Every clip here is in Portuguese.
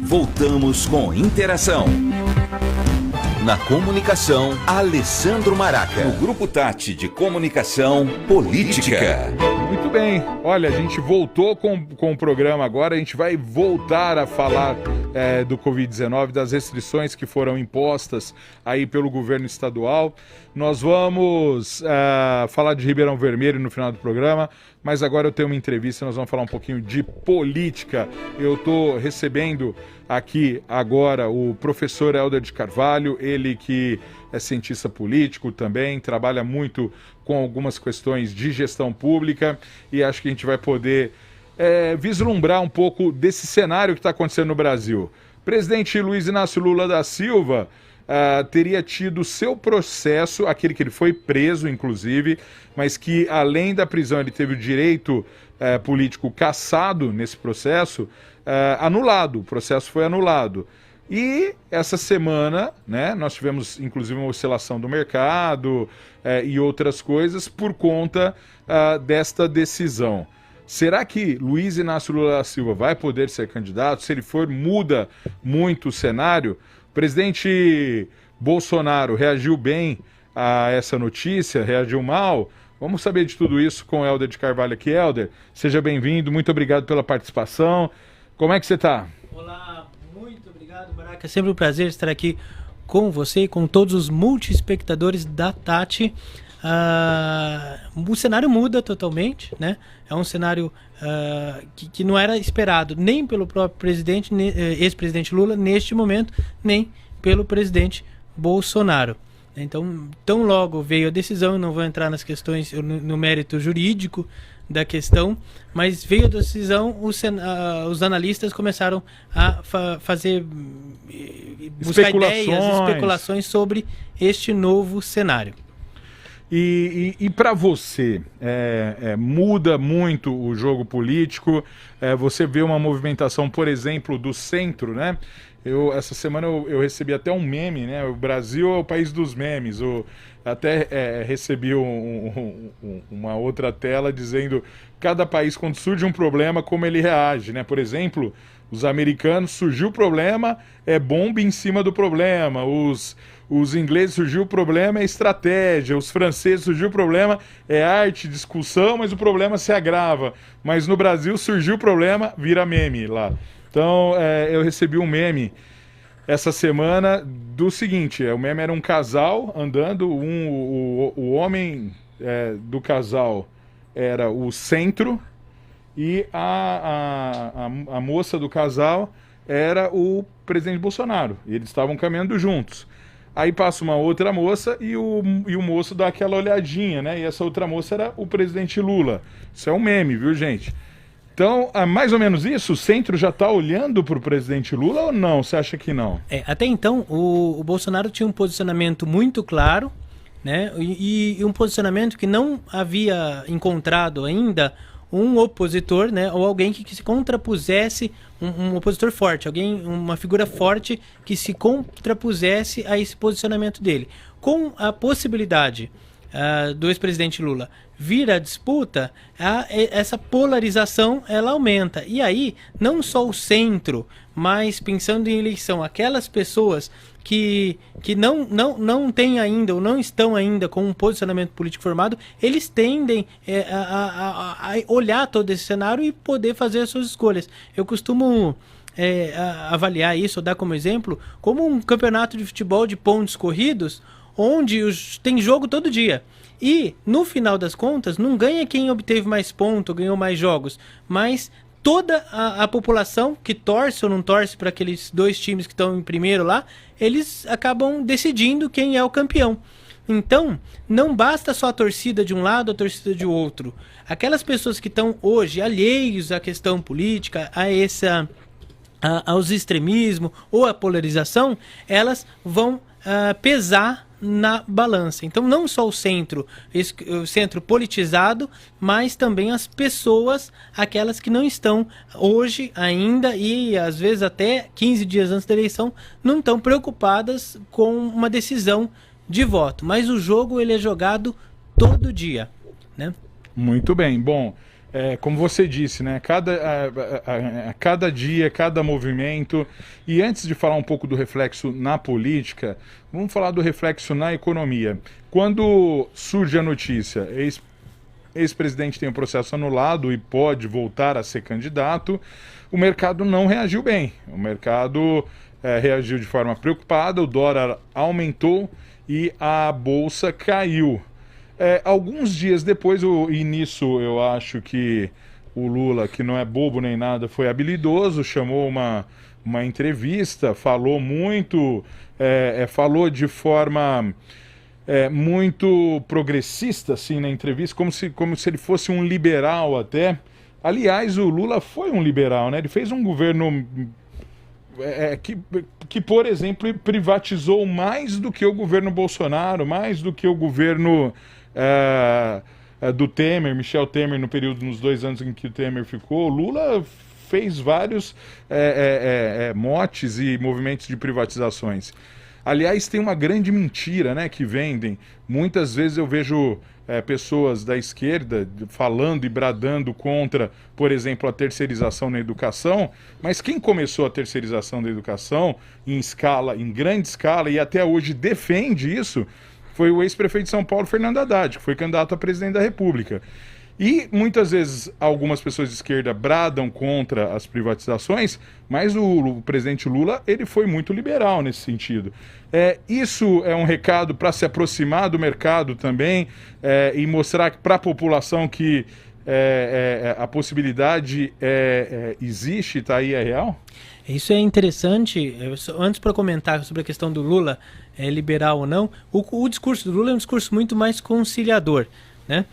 Voltamos com Interação. Na comunicação, Alessandro Maraca. No Grupo Tati de Comunicação Política. Muito bem. Olha, a gente voltou com o programa agora. A gente vai voltar a falar do Covid-19, das restrições que foram impostas aí pelo governo estadual. Nós vamos falar de Ribeirão Vermelho no final do programa, mas agora eu tenho uma entrevista, nós vamos falar um pouquinho de política. Eu estou recebendo aqui agora o professor Helder de Carvalho, ele que é cientista político também, trabalha muito com algumas questões de gestão pública e acho que a gente vai poder vislumbrar um pouco desse cenário que está acontecendo no Brasil. Presidente Luiz Inácio Lula da Silva teria tido seu processo, aquele que ele foi preso, inclusive, mas que, além da prisão, ele teve o direito político cassado nesse processo, anulado. O processo foi anulado. E essa semana, né, nós tivemos, inclusive, uma oscilação do mercado e outras coisas por conta desta decisão. Será que Luiz Inácio Lula da Silva vai poder ser candidato? Se ele for, muda muito o cenário? O presidente Bolsonaro reagiu bem a essa notícia, reagiu mal? Vamos saber de tudo isso com o Helder de Carvalho aqui. Helder, seja bem-vindo, muito obrigado pela participação. Como é que você está? Olá, muito obrigado, Maraca. É sempre um prazer estar aqui com você e com todos os multi-espectadores da Tati. O cenário muda totalmente, né? É um cenário que não era esperado nem pelo próprio presidente, ex-presidente Lula, neste momento, nem pelo presidente Bolsonaro. Então, tão logo veio a decisão, eu não vou entrar nas questões, no mérito jurídico da questão, mas veio a decisão, os analistas começaram a buscar ideias, especulações sobre este novo cenário. E para você, muda muito o jogo político? Você vê uma movimentação, por exemplo, do centro, né? Essa semana eu recebi até um meme, né? O Brasil é o país dos memes. Até recebi uma outra tela dizendo cada país, quando surge um problema, como ele reage, né? Por exemplo, os americanos, surgiu o problema, é bomba em cima do problema. Os ingleses, surgiu o problema, é estratégia. Os franceses, surgiu o problema, é arte, discussão, mas o problema se agrava. Mas no Brasil, surgiu o problema, vira meme lá. Então, eu recebi um meme essa semana do seguinte, o meme era um casal andando, o homem do casal era o centro e a moça do casal era o presidente Bolsonaro. E eles estavam caminhando juntos. Aí passa uma outra moça e o moço dá aquela olhadinha, né? E essa outra moça era o presidente Lula. Isso é um meme, viu, gente? Então, mais ou menos isso? O centro já está olhando para o presidente Lula ou não? Você acha que não? Até então, o Bolsonaro tinha um posicionamento muito claro, né? E um posicionamento que não havia encontrado ainda um opositor, né? Ou alguém que se contrapusesse, um opositor forte, uma figura forte que se contrapusesse a esse posicionamento dele. Com a possibilidade do ex-presidente Lula vir à disputa, essa polarização ela aumenta. E aí, não só o centro, mas pensando em eleição, aquelas pessoas que não têm ainda ou não estão ainda com um posicionamento político formado, eles tendem a olhar todo esse cenário e poder fazer as suas escolhas. Eu costumo avaliar isso, ou dar como exemplo, como um campeonato de futebol de pontos corridos, onde tem jogo todo dia. E, no final das contas, não ganha quem obteve mais pontos, ganhou mais jogos, mas toda a população que torce ou não torce para aqueles dois times que estão em primeiro lá, eles acabam decidindo quem é o campeão. Então, não basta só a torcida de um lado, a torcida de outro. Aquelas pessoas que estão hoje alheios à questão política, aos extremismos ou à polarização, elas vão pesar na balança. Então, não só o centro politizado, mas também as pessoas, aquelas que não estão hoje ainda e às vezes até 15 dias antes da eleição, não estão preocupadas com uma decisão de voto. Mas o jogo ele é jogado todo dia, né? Muito bem. Bom, como você disse, né? Cada dia, cada movimento. E antes de falar um pouco do reflexo na política, vamos falar do reflexo na economia. Quando surge a notícia, ex-presidente tem um processo anulado e pode voltar a ser candidato, o mercado não reagiu bem. O mercado reagiu de forma preocupada, o dólar aumentou e a bolsa caiu. Alguns dias depois, e nisso eu acho que o Lula, que não é bobo nem nada, foi habilidoso, chamou uma entrevista, falou muito, falou de forma muito progressista assim, na entrevista, como se ele fosse um liberal até. Aliás, o Lula foi um liberal, né? Ele fez um governo que, por exemplo, privatizou mais do que o governo Bolsonaro, mais do que o governo do Temer, Michel Temer, nos 2 anos em que o Temer ficou. O Lula fez vários motes e movimentos de privatizações. Aliás, tem uma grande mentira, né, que vendem. Muitas vezes eu vejo pessoas da esquerda falando e bradando contra, por exemplo, a terceirização na educação, mas quem começou a terceirização da educação em grande escala, e até hoje defende isso, foi o ex-prefeito de São Paulo, Fernando Haddad, que foi candidato a presidente da República. E muitas vezes algumas pessoas de esquerda bradam contra as privatizações, mas o presidente Lula, ele foi muito liberal nesse sentido. Isso é um recado para se aproximar do mercado também, e mostrar para a população que a possibilidade existe, está aí, é real? Isso é interessante. Antes, para comentar sobre a questão do Lula, liberal ou não, o discurso do Lula é um discurso muito mais conciliador, né?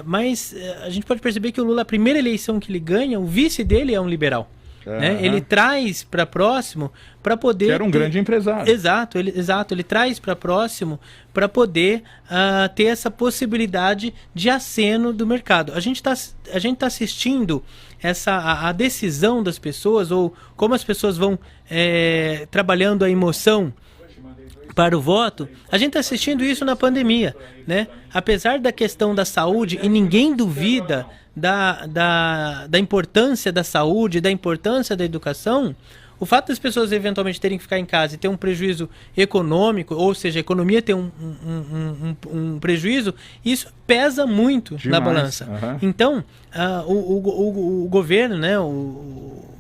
Mas a gente pode perceber que o Lula, a primeira eleição que ele ganha, o vice dele é um liberal. Né? Ele traz para próximo para poder... Que era um grande empresário. Exato, ele traz para próximo para poder ter essa possibilidade de aceno do mercado. A gente tá assistindo a decisão das pessoas, ou como as pessoas vão trabalhando a emoção para o voto. A gente está assistindo isso na pandemia, né? Apesar da questão da saúde, e ninguém duvida da importância da saúde, da importância da educação, o fato das pessoas eventualmente terem que ficar em casa e ter um prejuízo econômico, ou seja, a economia ter um prejuízo, isso pesa muito demais na balança. Uhum. Então, o governo, né,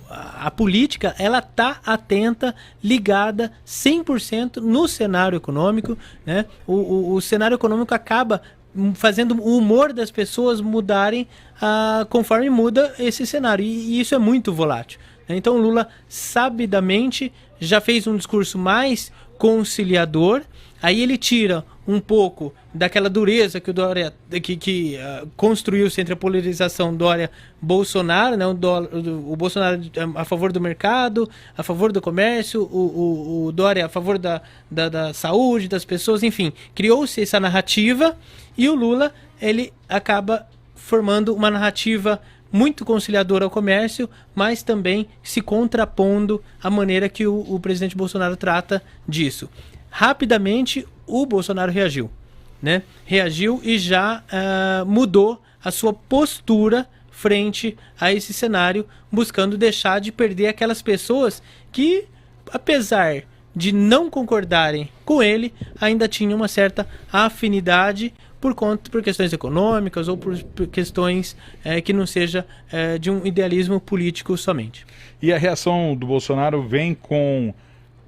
a política, ela está atenta, ligada 100% no cenário econômico, né? O cenário econômico acaba fazendo o humor das pessoas mudarem conforme muda esse cenário, e isso é muito volátil. Então o Lula sabidamente já fez um discurso mais conciliador, aí ele tira um pouco daquela dureza que o Dória construiu-se entre a polarização Dória-Bolsonaro, né? O Bolsonaro a favor do mercado, a favor do comércio, o Dória a favor da saúde, das pessoas, enfim, criou-se essa narrativa, e o Lula, ele acaba formando uma narrativa muito conciliadora ao comércio, mas também se contrapondo à maneira que o presidente Bolsonaro trata disso. Rapidamente, o Bolsonaro reagiu, né? Reagiu e já mudou a sua postura frente a esse cenário, buscando deixar de perder aquelas pessoas que, apesar de não concordarem com ele, ainda tinham uma certa afinidade por questões econômicas ou por questões que não seja de um idealismo político somente. E a reação do Bolsonaro vem com,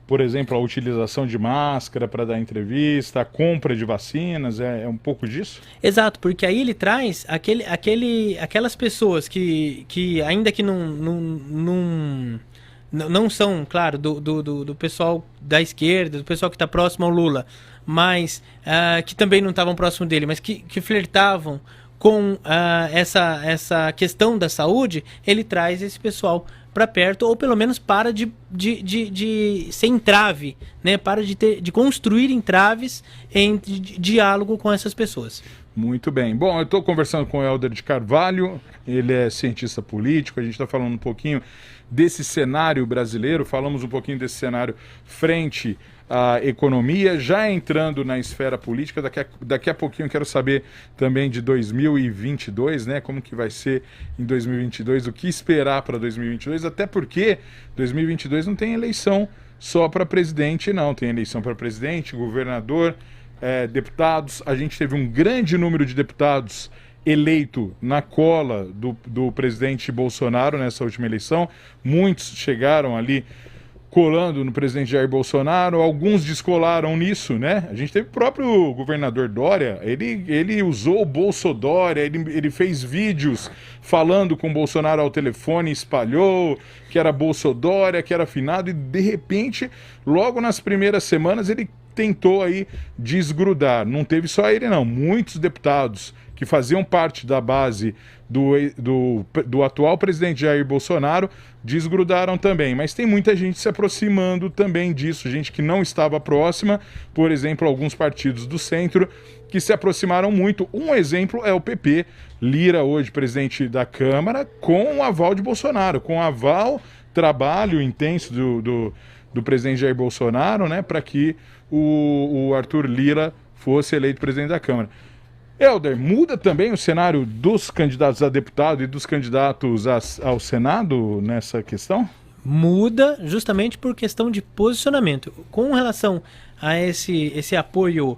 por exemplo, a utilização de máscara para dar entrevista, a compra de vacinas, é um pouco disso? Exato, porque aí ele traz aquelas pessoas que ainda que não são, claro, do pessoal da esquerda, do pessoal que está próximo ao Lula, mas que também não estavam próximo dele, mas que flertavam com essa questão da saúde, ele traz esse pessoal para perto, ou pelo menos para de ser entrave, né? Para de construir entraves em diálogo com essas pessoas. Muito bem. Bom, eu estou conversando com o Helder de Carvalho, ele é cientista político, a gente está falando um pouquinho desse cenário brasileiro, falamos um pouquinho desse cenário frente à economia, já entrando na esfera política, daqui a pouquinho eu quero saber também de 2022, né, como que vai ser em 2022, o que esperar para 2022, até porque 2022 não tem eleição só para presidente, não, tem eleição para presidente, governador, deputados. A gente teve um grande número de deputados eleito na cola do presidente Bolsonaro nessa última eleição. Muitos chegaram ali colando no presidente Jair Bolsonaro, alguns descolaram nisso, né? A gente teve o próprio governador Dória, ele usou o Bolsodória, ele fez vídeos falando com o Bolsonaro ao telefone, espalhou que era Bolsodória, que era afinado, e de repente, logo nas primeiras semanas, ele tentou aí desgrudar. Não teve só ele, não. Muitos deputados que faziam parte da base do atual presidente Jair Bolsonaro desgrudaram também. Mas tem muita gente se aproximando também disso, gente que não estava próxima, por exemplo, alguns partidos do centro que se aproximaram muito. Um exemplo é o PP. Lira, hoje presidente da Câmara, com o aval de Bolsonaro, com o aval, trabalho intenso do presidente Jair Bolsonaro, né, para que o Arthur Lira fosse eleito presidente da Câmara. Helder, muda também o cenário dos candidatos a deputado e dos candidatos ao Senado nessa questão? Muda justamente por questão de posicionamento. Com relação a esse apoio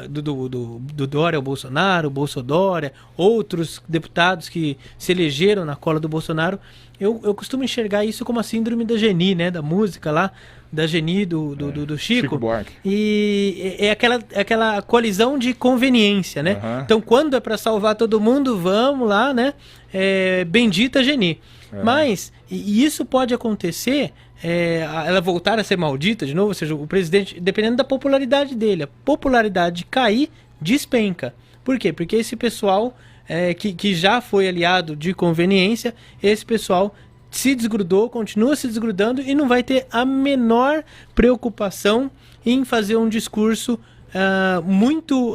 do Dória ao Bolsonaro, Bolsodória, outros deputados que se elegeram na cola do Bolsonaro, eu costumo enxergar isso como a síndrome da Geni, né, da música lá, da Geni do Chico Buarque. E é aquela colisão de conveniência, né? Uhum. Então, quando é para salvar todo mundo, vamos lá, né? Bendita Geni. Mas, e isso pode acontecer, ela voltar a ser maldita de novo, ou seja, o presidente, dependendo da popularidade dele, a popularidade cair, despenca. Por quê? Porque esse pessoal que já foi aliado de conveniência, esse pessoal se desgrudou, continua se desgrudando e não vai ter a menor preocupação em fazer um discurso muito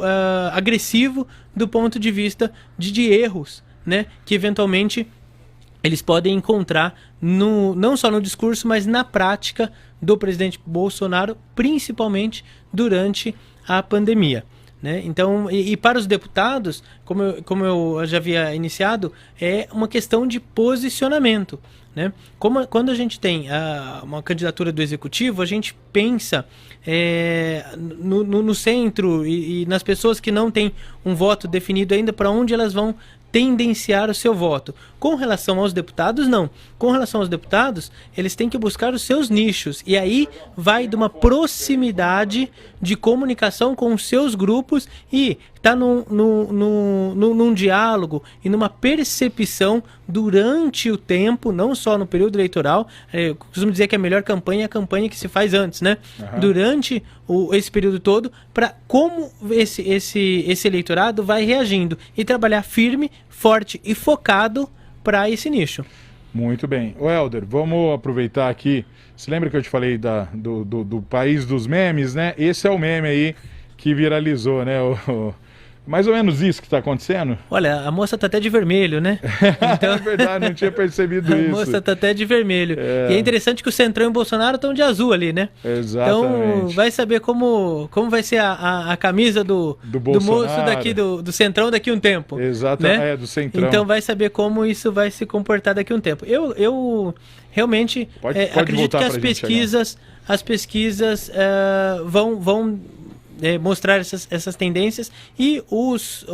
agressivo do ponto de vista de erros, né, que eventualmente eles podem encontrar não só no discurso, mas na prática do presidente Bolsonaro, principalmente durante a pandemia. Né? Então, e para os deputados, como eu já havia iniciado, é uma questão de posicionamento. Né? Quando a gente tem uma candidatura do executivo, a gente pensa no centro e nas pessoas que não têm um voto definido ainda, para onde elas vão tendenciar o seu voto. Com relação aos deputados, não. Com relação aos deputados, eles têm que buscar os seus nichos. E aí vai de uma proximidade de comunicação com os seus grupos e está num diálogo e numa percepção durante o tempo, não só no período eleitoral. Eu costumo dizer que a melhor campanha é a campanha que se faz antes, né? Uhum. Durante esse período todo, para como esse eleitorado vai reagindo e trabalhar firme, forte e focado para esse nicho. Muito bem. Ô Helder, vamos aproveitar aqui. Você lembra que eu te falei do país dos memes, né? Esse é o meme aí que viralizou, né? Mais ou menos isso que está acontecendo? Olha, a moça tá até de vermelho, né? Então... É verdade, não tinha percebido isso. A moça tá até de vermelho. E é interessante que o Centrão e o Bolsonaro estão de azul ali, né? Exatamente. Então vai saber como vai ser a camisa do moço daqui do Centrão daqui a um tempo. Exatamente, né? Do Centrão. Então vai saber como isso vai se comportar daqui a um tempo. Eu realmente acredito que as pesquisas vão mostrar essas tendências, e os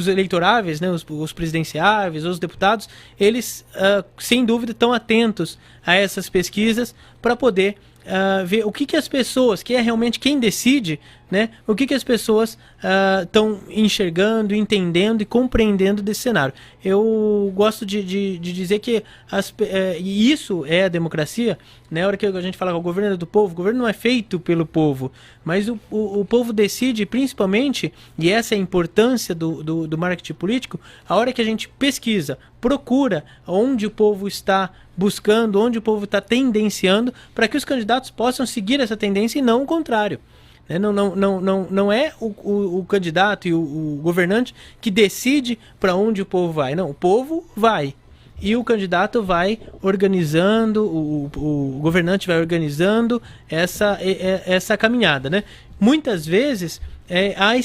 eleitoráveis, né, os presidenciáveis, os deputados, eles sem dúvida estão atentos a essas pesquisas para poder ver o que as pessoas, que é realmente quem decide, né, o que as pessoas estão enxergando, entendendo e compreendendo desse cenário. Eu gosto de dizer que isso é a democracia, né? A hora que a gente fala que o governo é do povo, o governo não é feito pelo povo, mas o povo decide principalmente, e essa é a importância do marketing político, a hora que a gente pesquisa, procura onde o povo está buscando, onde o povo está tendenciando, para que os candidatos possam seguir essa tendência e não o contrário. Né? Não é o candidato e o governante que decide para onde o povo vai. Não, o povo vai. E o candidato vai organizando, o governante vai organizando essa caminhada, né? Muitas vezes há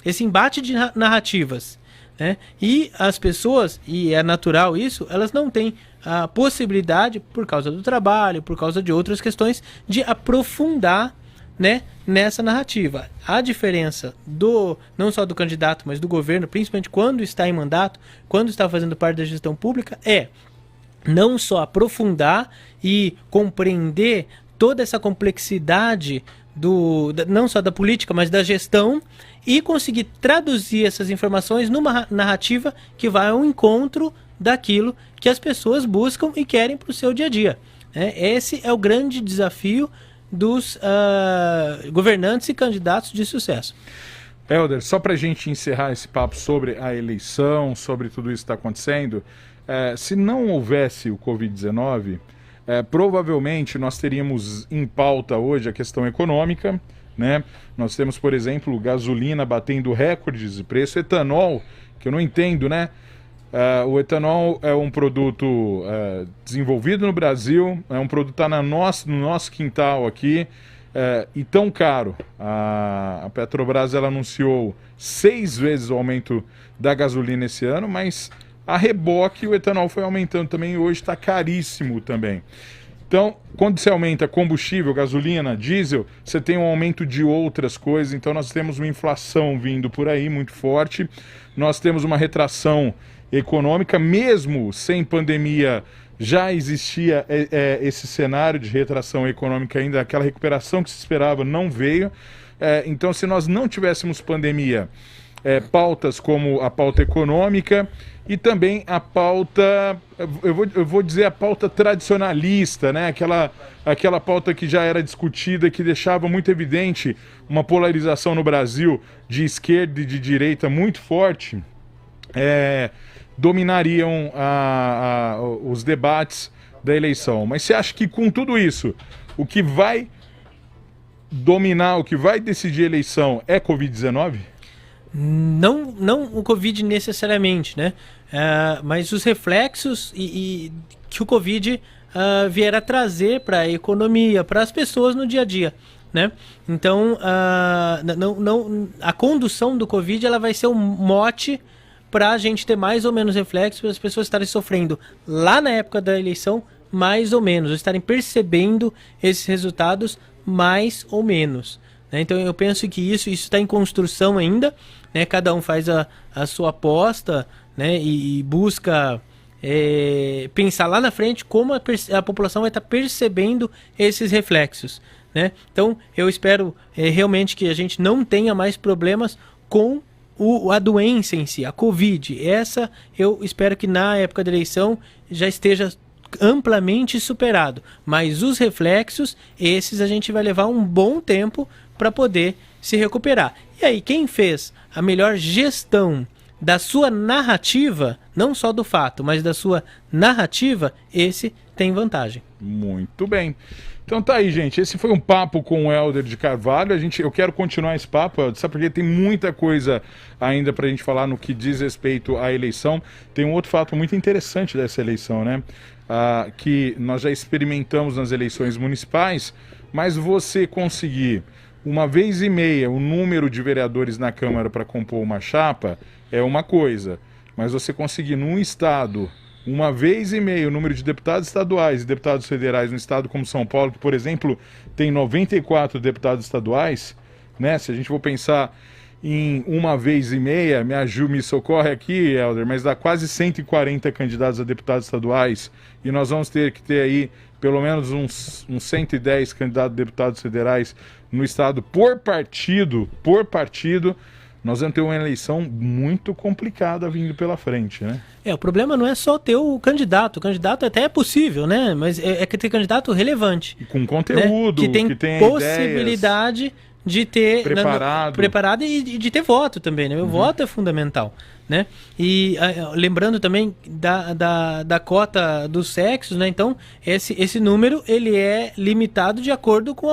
esse embate de narrativas, né? E as pessoas, e é natural isso, elas não têm a possibilidade, por causa do trabalho, por causa de outras questões, de aprofundar, né, nessa narrativa. A diferença não só do candidato, mas do governo, principalmente quando está em mandato, quando está fazendo parte da gestão pública, é não só aprofundar e compreender toda essa complexidade não só da política, mas da gestão, e conseguir traduzir essas informações numa narrativa que vai ao encontro daquilo que as pessoas buscam e querem para o seu dia a dia. Esse é o grande desafio dos governantes e candidatos de sucesso. Helder, só para a gente encerrar esse papo sobre a eleição, sobre tudo isso que está acontecendo, se não houvesse o Covid-19, provavelmente nós teríamos em pauta hoje a questão econômica, né? Nós temos, por exemplo, gasolina batendo recordes de preço, etanol, que eu não entendo, né? O etanol é um produto desenvolvido no Brasil, é um produto que está no nosso quintal aqui, e tão caro. A Petrobras ela anunciou 6 vezes o aumento da gasolina esse ano, mas a reboque o etanol foi aumentando também e hoje está caríssimo também. Então, quando se aumenta combustível, gasolina, diesel, você tem um aumento de outras coisas. Então nós temos uma inflação vindo por aí muito forte, nós temos uma retração econômica, mesmo sem pandemia já existia esse cenário de retração econômica ainda, aquela recuperação que se esperava não veio. Então, se nós não tivéssemos pandemia, pautas como a pauta econômica e também a pauta, eu vou dizer a pauta tradicionalista, né? Aquela pauta que já era discutida, que deixava muito evidente uma polarização no Brasil de esquerda e de direita muito forte, dominariam os debates da eleição. Mas você acha que com tudo isso, o que vai dominar, o que vai decidir a eleição é Covid-19? Não o Covid necessariamente, né? Mas os reflexos que o Covid vier a trazer para a economia, para as pessoas no dia a dia, né? Então, a condução do Covid ela vai ser um mote para a gente ter mais ou menos reflexos, para as pessoas estarem sofrendo lá na época da eleição, mais ou menos, ou estarem percebendo esses resultados mais ou menos. Né? Então eu penso que isso está em construção ainda, né? Cada um faz a sua aposta, né? E busca pensar lá na frente como a população vai estar percebendo esses reflexos. Né? Então eu espero realmente que a gente não tenha mais problemas com a doença em si, a Covid. Essa eu espero que na época da eleição já esteja amplamente superado. Mas os reflexos, esses a gente vai levar um bom tempo para poder se recuperar. E aí, quem fez a melhor gestão da sua narrativa, não só do fato, mas da sua narrativa, esse tem vantagem. Muito bem. Então tá aí, gente. Esse foi um papo com o Helder de Carvalho. Eu quero continuar esse papo, Helder, sabe, porque tem muita coisa ainda pra gente falar no que diz respeito à eleição. Tem um outro fato muito interessante dessa eleição, né? Que nós já experimentamos nas eleições municipais, mas você conseguir 1 vez e meia o número de vereadores na Câmara para compor uma chapa é uma coisa, mas você conseguir num estado 1 vez e meia o número de deputados estaduais e deputados federais no estado como São Paulo, que, por exemplo, tem 94 deputados estaduais, né? Se a gente for pensar em 1 vez e meia, me socorre aqui, Helder, mas dá quase 140 candidatos a deputados estaduais, e nós vamos ter que ter aí pelo menos uns 110 candidatos a deputados federais no estado por partido. Nós vamos ter uma eleição muito complicada vindo pela frente, né? O problema não é só ter o candidato até é possível, né? Mas é que ter candidato relevante. E com conteúdo, né? Que tem possibilidade de ter... Preparado. E de ter voto também, né? O voto é fundamental, né? E lembrando também da cota dos sexos, né? Então, esse número, ele é limitado de acordo com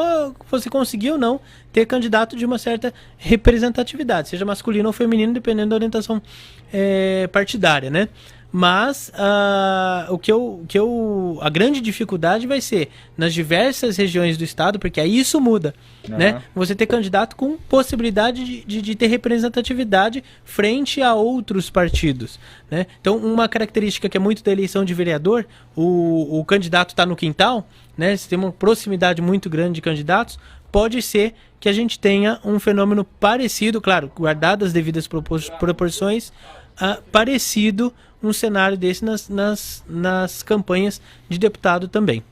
você conseguir ou não ter candidato de uma certa representatividade, seja masculino ou feminino, dependendo da orientação partidária, né? Mas a grande dificuldade vai ser nas diversas regiões do estado, porque aí isso muda, né? Você ter candidato com possibilidade de ter representatividade frente a outros partidos, né? Então, uma característica que é muito da eleição de vereador, o candidato está no quintal, né? Se tem uma proximidade muito grande de candidatos, pode ser que a gente tenha um fenômeno parecido, claro, guardadas as devidas proporções, parecido um cenário desse nas campanhas de deputado também.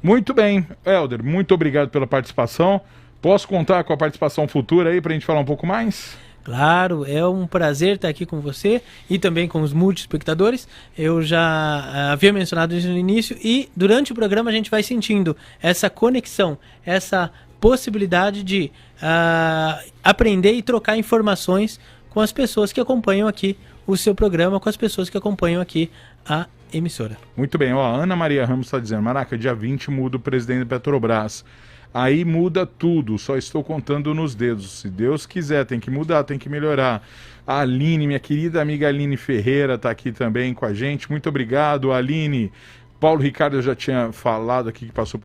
Muito bem, Helder, muito obrigado pela participação. Posso contar com a participação futura aí para a gente falar um pouco mais? Claro, é um prazer estar aqui com você e também com os multiespectadores. Eu já havia mencionado isso no início e durante o programa a gente vai sentindo essa conexão, essa possibilidade de aprender e trocar informações com as pessoas que acompanham aqui o seu programa, com as pessoas que acompanham aqui a emissora. Muito bem, a Ana Maria Ramos está dizendo, Maraca, dia 20 muda o presidente da Petrobras. Aí muda tudo, só estou contando nos dedos. Se Deus quiser, tem que mudar, tem que melhorar. A Aline, minha querida amiga Aline Ferreira, está aqui também com a gente. Muito obrigado, Aline. Paulo Ricardo, eu já tinha falado aqui que passou